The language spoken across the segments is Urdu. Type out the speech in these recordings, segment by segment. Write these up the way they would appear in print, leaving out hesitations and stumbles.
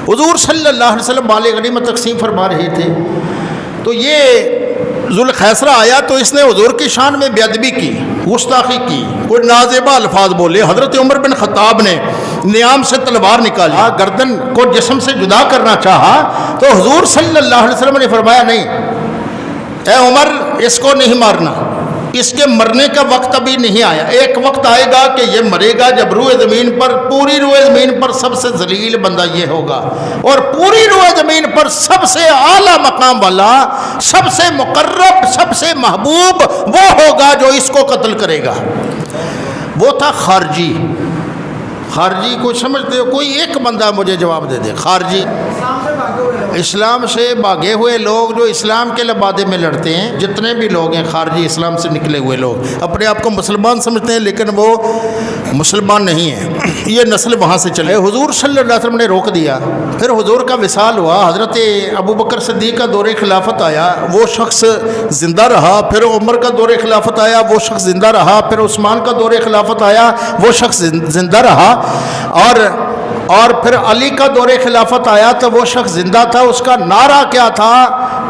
حضور صلی اللہ علیہ وسلم مال غنیمت تقسیم فرما رہے تھے تو یہ ذوالخیسرہ آیا تو اس نے حضور کی شان میں بے ادبی کی، گستاخی کی، کوئی نازیبہ الفاظ بولے۔ حضرت عمر بن خطاب نے نیام سے تلوار نکالی، گردن کو جسم سے جدا کرنا چاہا تو حضور صلی اللہ علیہ وسلم نے فرمایا نہیں اے عمر اس کو نہیں مارنا، اس کے مرنے کا وقت ابھی نہیں آیا، ایک وقت آئے گا کہ یہ مرے گا جب روئے زمین پر، پوری روئے زمین پر سب سے ذلیل بندہ یہ ہوگا، اور پوری روئے زمین پر سب سے اعلیٰ مقام والا، سب سے مقرب، سب سے محبوب وہ ہوگا جو اس کو قتل کرے گا۔ وہ تھا خارجی۔ خارجی کو سمجھتے ہو؟ کوئی ایک بندہ مجھے جواب دے دے۔ خارجی اسلام سے بھاگے ہوئے لوگ جو اسلام کے لبادے میں لڑتے ہیں، جتنے بھی لوگ ہیں خارجی، اسلام سے نکلے ہوئے لوگ اپنے آپ کو مسلمان سمجھتے ہیں لیکن وہ مسلمان نہیں ہیں، یہ نسل وہاں سے چلے۔ حضور صلی اللہ علیہ وسلم نے روک دیا، پھر حضور کا وصال ہوا، حضرت ابو بکر صدیق کا دور خلافت آیا، وہ شخص زندہ رہا، پھر عمر کا دور خلافت آیا، وہ شخص زندہ رہا، پھر عثمان کا دور خلافت آیا، وہ شخص زندہ رہا، اور پھر علی کا دور خلافت آیا تو وہ شخص زندہ تھا۔ اس کا نعرہ کیا تھا؟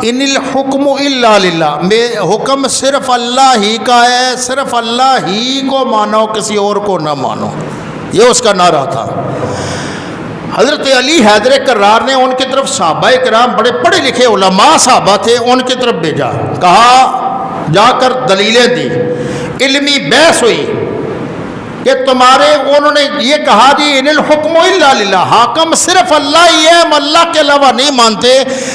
ان الحکم الا للہ، حکم صرف اللہ ہی کا ہے، صرف اللہ ہی کو مانو، کسی اور کو نہ مانو، یہ اس کا نعرہ تھا۔ حضرت علی حیدر کرار نے ان کی طرف صحابہ کرام، بڑے پڑھے لکھے علماء صحابہ تھے، ان کی طرف بھیجا، کہا جا کر دلیلیں دی، علمی بحث ہوئی کہ تمہارے، انہوں نے یہ کہا جی ان الحکم الا للہ، حاکم صرف اللہ ہی ہے، ہم اللہ کے علاوہ نہیں مانتے۔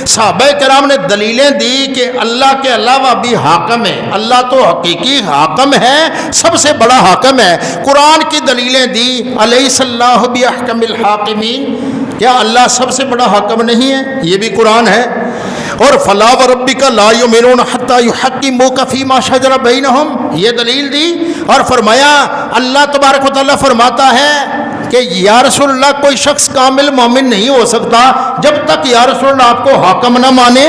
صحابہ کرام نے دلیلیں دی کہ اللہ کے علاوہ بھی حاکم ہے، اللہ تو حقیقی حاکم ہے، سب سے بڑا حاکم ہے۔ قرآن کی دلیلیں دی، الیس اللہ باحکم الحاکمین، کیا اللہ سب سے بڑا حاکم نہیں ہے؟ یہ بھی قرآن ہے۔ اور فلا وربک لا یؤمنون حتی یحکموک فیما شجر بینہم، یہ دلیل دی، اور فرمایا اللہ تبارک و تعالیٰ فرماتا ہے کہ یا رسول اللہ کوئی شخص کامل مومن نہیں ہو سکتا جب تک یا رسول اللہ آپ کو حاکم نہ مانے۔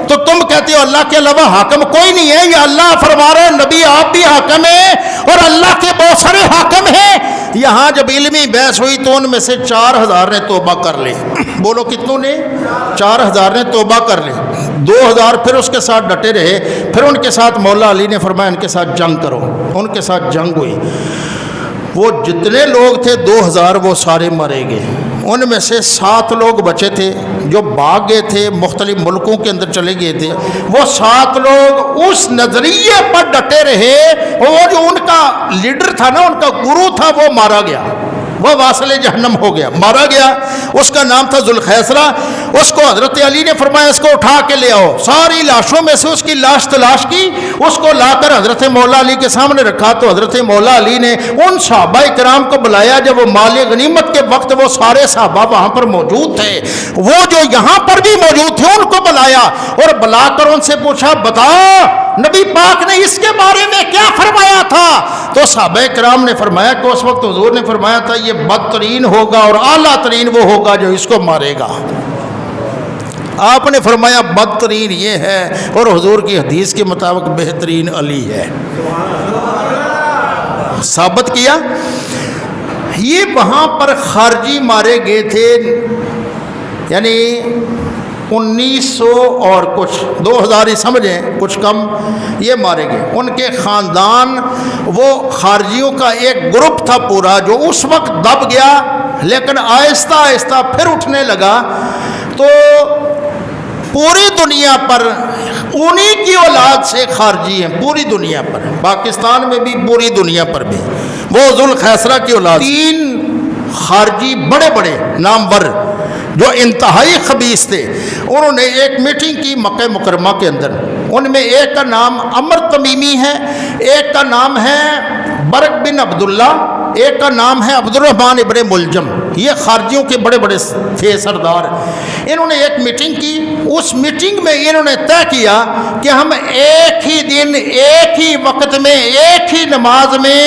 تو تم کہتے ہو اللہ کے علاوہ حاکم کوئی نہیں ہے، یا اللہ فرما رہے نبی آپ بھی حاکم ہیں اور اللہ کے بہت سارے حاکم ہیں۔ یہاں جب علمی بحث ہوئی تو ان میں سے 4000 نے توبہ کر لی۔ بولو کتنوں نے؟ 4000 نے توبہ کر لی، 2000 پھر اس کے ساتھ ڈٹے رہے، پھر ان کے ساتھ مولا علی نے فرمایا ان کے ساتھ جنگ کرو، ان کے ساتھ جنگ ہوئی۔ وہ جتنے لوگ تھے 2000 وہ سارے مرے گئے، ان میں سے 7 لوگ بچے تھے جو بھاگ گئے تھے، مختلف ملکوں کے اندر چلے گئے تھے۔ وہ 7 لوگ اس نظریے پر ڈٹے رہے، اور جو ان کا لیڈر تھا نا، ان کا گرو تھا، وہ مارا گیا، وہ واصل جہنم ہو گیا، مارا گیا۔ اس کا نام تھا ذوالخیسرہ۔ اس کو حضرت علی نے فرمایا اس کو اٹھا کے لے آؤ، ساری لاشوں میں سے اس کی لاش تلاش کی، اس کو لا کر حضرت مولا علی کے سامنے رکھا تو حضرت مولا علی نے ان صحابہ کرام کو بلایا۔ جب وہ مال غنیمت کے وقت وہ سارے صحابہ وہاں پر موجود تھے، وہ جو یہاں پر بھی موجود تھے ان کو بلایا، اور بلا کر ان سے پوچھا بتاؤ نبی پاک نے اس کے بارے میں کیا فرمایا تھا؟ تو صحابہ کرام نے فرمایا کہ اس وقت حضور نے فرمایا تھا یہ بدترین ہوگا اور اعلیٰ ترین وہ ہوگا جو اس کو مارے گا۔ آپ نے فرمایا بدترین یہ ہے، اور حضور کی حدیث کے مطابق بہترین علی ہے، ثابت کیا۔ یہ وہاں پر خارجی مارے گئے تھے، یعنی 1900 اور کچھ 2000 ہی سمجھیں، کچھ کم، یہ مارے گئے۔ ان کے خاندان، وہ خارجیوں کا ایک گروپ تھا پورا جو اس وقت دب گیا، لیکن آہستہ آہستہ پھر اٹھنے لگا۔ تو پوری دنیا پر انہی کی اولاد سے خارجی ہیں، پوری دنیا پر، پاکستان میں بھی، پوری دنیا پر بھی، وہ ذوالخیسرہ کی اولاد۔ 3 خارجی بڑے بڑے نامور جو انتہائی خبیث تھے، انہوں نے ایک میٹنگ کی مکہ مکرمہ کے اندر۔ ان میں ایک کا نام عمر تمیمی ہے، ایک کا نام ہے برق بن عبداللہ، ایک کا نام ہے عبد الرحمن ابن ملجم۔ یہ خارجیوں کے بڑے بڑے تھے سردار۔ انہوں نے ایک میٹنگ کی، اس میٹنگ میں انہوں نے طے کیا کہ ہم ایک ہی دن، ایک ہی وقت میں، ایک ہی نماز میں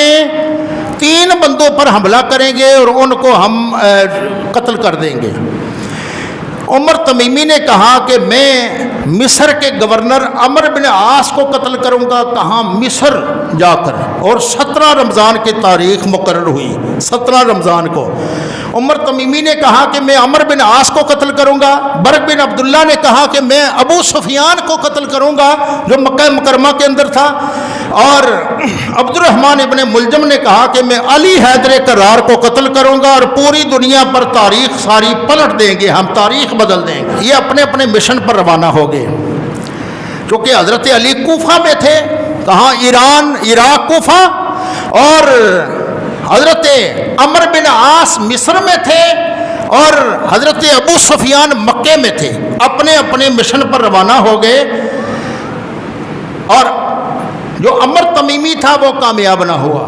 3 بندوں پر حملہ کریں گے اور ان کو ہم قتل کر دیں گے۔ عمر تمیمی نے کہا کہ میں مصر کے گورنر عمر بن عاص کو قتل کروں گا، کہاں؟ مصر جا کر، اور 17 رمضان کی تاریخ مقرر ہوئی، 17 رمضان کو۔ عمر تمیمی نے کہا کہ میں عمر بن عاص کو قتل کروں گا، برق بن عبداللہ نے کہا کہ میں ابو سفیان کو قتل کروں گا جو مکہ مکرمہ کے اندر تھا، اور عبد الرحمن ابن ملجم نے کہا کہ میں علی حیدر کرار کو قتل کروں گا اور پوری دنیا پر تاریخ ساری پلٹ دیں گے، ہم تاریخ بدل دیں گے۔ یہ اپنے اپنے مشن پر روانہ ہو گئے، کیونکہ حضرت علی کوفہ میں تھے، کہاں؟ ایران، عراق، کوفہ، اور حضرت عمر بن عاص مصر میں تھے اور حضرت ابو سفیان مکے میں تھے، اپنے اپنے مشن پر روانہ ہو گئے، اور جو عمر تمیمی تھا وہ کامیاب نہ ہوا۔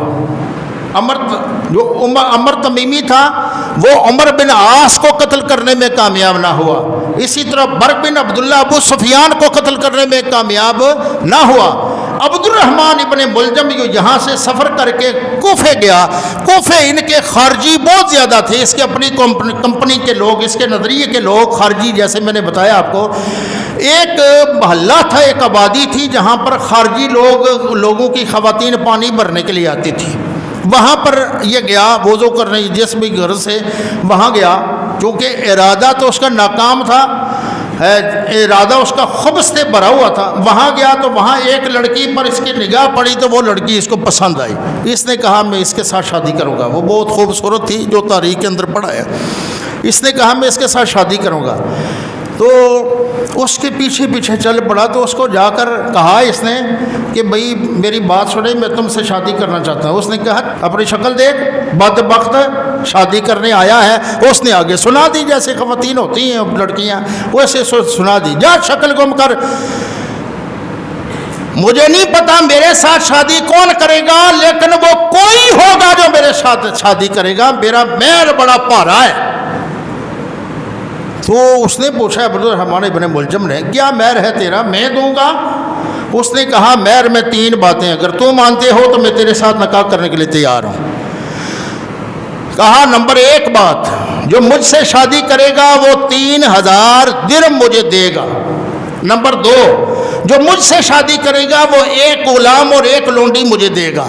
عمر تمیمی تھا وہ عمر بن عاص کو قتل کرنے میں کامیاب نہ ہوا، اسی طرح برق بن عبداللہ ابو سفیان کو قتل کرنے میں کامیاب نہ ہوا۔ عبد الرحمن ابن ملجم جو یہاں سے سفر کر کے کوفے گیا، کوفے ان کے خارجی بہت زیادہ تھے، اس کے اپنی کمپنی کے لوگ، اس کے نظریے کے لوگ خارجی، جیسے میں نے بتایا آپ کو، ایک محلہ تھا، ایک آبادی تھی جہاں پر خارجی لوگوں کی خواتین پانی بھرنے کے لیے آتی تھی، وہاں پر یہ گیا وضو کرنے، جس بھی گھر سے وہاں گیا، کیونکہ ارادہ تو اس کا ناکام تھا، ارادہ اس کا خبث سے بھرا ہوا تھا، وہاں گیا تو وہاں ایک لڑکی پر اس کی نگاہ پڑی تو وہ لڑکی اس کو پسند آئی، اس نے کہا میں اس کے ساتھ شادی کروں گا، وہ بہت خوبصورت تھی جو تاریخ کے اندر پڑھا ہے، اس نے کہا میں اس کے ساتھ شادی کروں گا، تو اس کے پیچھے پیچھے چل پڑا، تو اس کو جا کر کہا اس نے کہ بھئی میری بات سنیں، میں تم سے شادی کرنا چاہتا ہوں۔ اس نے کہا اپنی شکل دیکھ، بدبخت شادی کرنے آیا ہے، اس نے آگے سنا دی، جیسے خواتین ہوتی ہیں لڑکیاں ویسے سنا دی، جا شکل گم کر، مجھے نہیں پتا میرے ساتھ شادی کون کرے گا، لیکن وہ کوئی ہوگا جو میرے ساتھ شادی کرے گا، میرا مہر بڑا پارا ہے۔ تو اس نے پوچھا عبد الرحمن ابن ملجم نے کیا مہر ہے تیرا، میں دوں گا؟ اس نے کہا مہر میں 3 باتیں، اگر تو مانتے ہو تو میں تیرے ساتھ نکاح کرنے کے لیے تیار ہوں۔ کہا نمبر 1 بات، جو مجھ سے شادی کرے گا وہ 3000 درہم مجھے دے گا۔ نمبر 2، جو مجھ سے شادی کرے گا وہ 1 غلام اور 1 لونڈی مجھے دے گا۔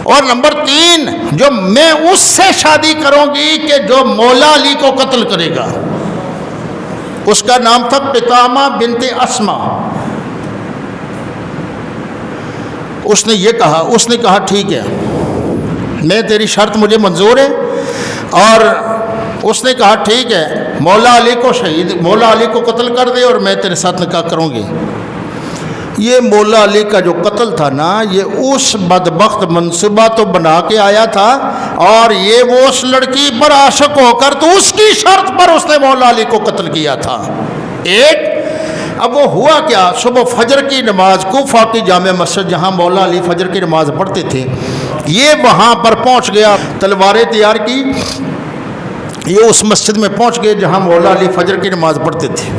اور نمبر 3، جو میں اس سے شادی کروں گی کہ جو مولا علی کو قتل کرے گا، اس کا نام تھا پتامہ بنت اسما۔ اس نے یہ کہا، اس نے کہا ٹھیک ہے، میں تیری شرط مجھے منظور ہے، اور اس نے کہا ٹھیک ہے، مولا علی کو قتل کر دے اور میں تیرے ساتھ نکاح کروں گی۔ یہ مولا علی کا جو قتل تھا نا، یہ اس بدبخت منصوبہ تو بنا کے آیا تھا، اور یہ وہ اس لڑکی پر عاشق ہو کر تو اس کی شرط پر اس نے مولا علی کو قتل کیا تھا۔ اب وہ ہوا کیا، صبح فجر کی نماز، کوفہ کی جامع مسجد جہاں مولا علی فجر کی نماز پڑھتے تھے، یہ وہاں پر پہنچ گیا، تلواریں تیار کی، یہ اس مسجد میں پہنچ گئے جہاں مولا علی فجر کی نماز پڑھتے تھے۔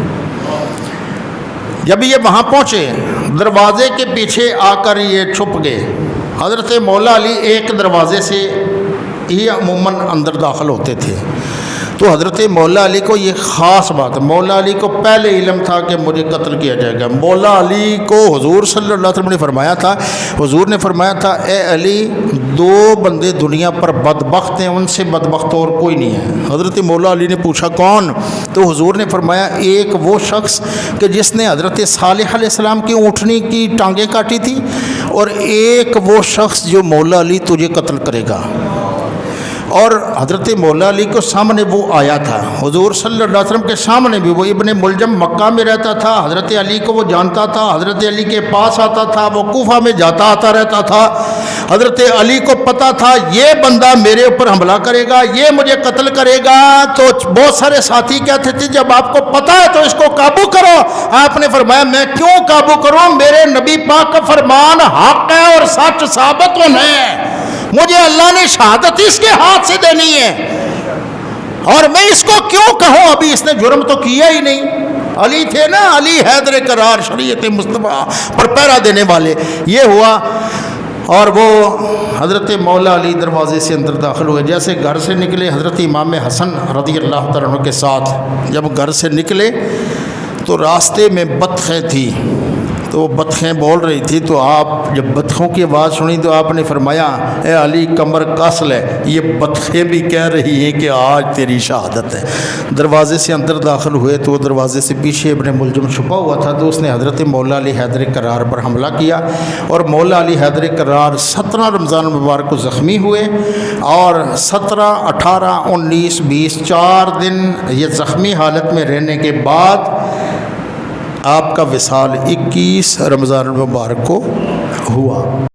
جب یہ وہاں پہنچے، دروازے کے پیچھے آ کر یہ چھپ گئے۔ حضرت مولا علی ایک دروازے سے ہی عموماً اندر داخل ہوتے تھے، تو حضرت مولا علی کو یہ خاص بات ہے، مولا علی کو پہلے علم تھا کہ مجھے قتل کیا جائے گا۔ مولا علی کو حضور صلی اللہ علیہ وسلم نے فرمایا تھا، حضور نے فرمایا تھا اے علی 2 بندے دنیا پر بدبخت ہیں، ان سے بدبخت اور کوئی نہیں ہے۔ حضرت مولا علی نے پوچھا کون؟ تو حضور نے فرمایا ایک وہ شخص کہ جس نے حضرت صالح علیہ السلام کی اونٹنی کی ٹانگیں کاٹی تھی، اور ایک وہ شخص جو مولا علی تجھے قتل کرے گا۔ اور حضرت مولا علی کو سامنے وہ آیا تھا، حضور صلی اللہ علیہ وسلم کے سامنے بھی وہ ابن ملجم مکہ میں رہتا تھا، حضرت علی کو وہ جانتا تھا، حضرت علی کے پاس آتا تھا، وہ کوفہ میں جاتا آتا رہتا تھا، حضرت علی کو پتہ تھا یہ بندہ میرے اوپر حملہ کرے گا، یہ مجھے قتل کرے گا۔ تو بہت سارے ساتھی کہتے تھے جب آپ کو پتہ ہے تو اس کو قابو کرو۔ آپ نے فرمایا میں کیوں قابو کروں، میرے نبی پاک کا فرمان حق ہے اور سچ ثابت ہونا ہے، مجھے اللہ نے شہادت اس کے ہاتھ سے دینی ہے، اور میں اس کو کیوں کہوں، ابھی اس نے جرم تو کیا ہی نہیں۔ علی تھے نا، علی حیدر کرار، شریعت مصطفیٰ پر پہرا دینے والے۔ یہ ہوا، اور وہ حضرت مولا علی دروازے سے اندر داخل ہوئے، جیسے گھر سے نکلے حضرت امام حسن رضی اللہ تعالیٰ عنہ کے ساتھ جب گھر سے نکلے تو راستے میں بطخیں تھی، تو وہ بطخیں بول رہی تھی، تو آپ جب بطخوں کی آواز سنی تو آپ نے فرمایا اے علی کمر کس لے، یہ بطخیں بھی کہہ رہی ہیں کہ آج تیری شہادت ہے۔ دروازے سے اندر داخل ہوئے تو دروازے سے پیچھے ابن ملجم چھپا ہوا تھا، تو اس نے حضرت مولا علی حیدر کرار پر حملہ کیا، اور مولا علی حیدر کرار 17 رمضان المبارک کو زخمی ہوئے، اور 17، 18، 19، 20 4 دن یہ زخمی حالت میں رہنے کے بعد آپ کا وصال 21 رمضان المبارک کو ہوا۔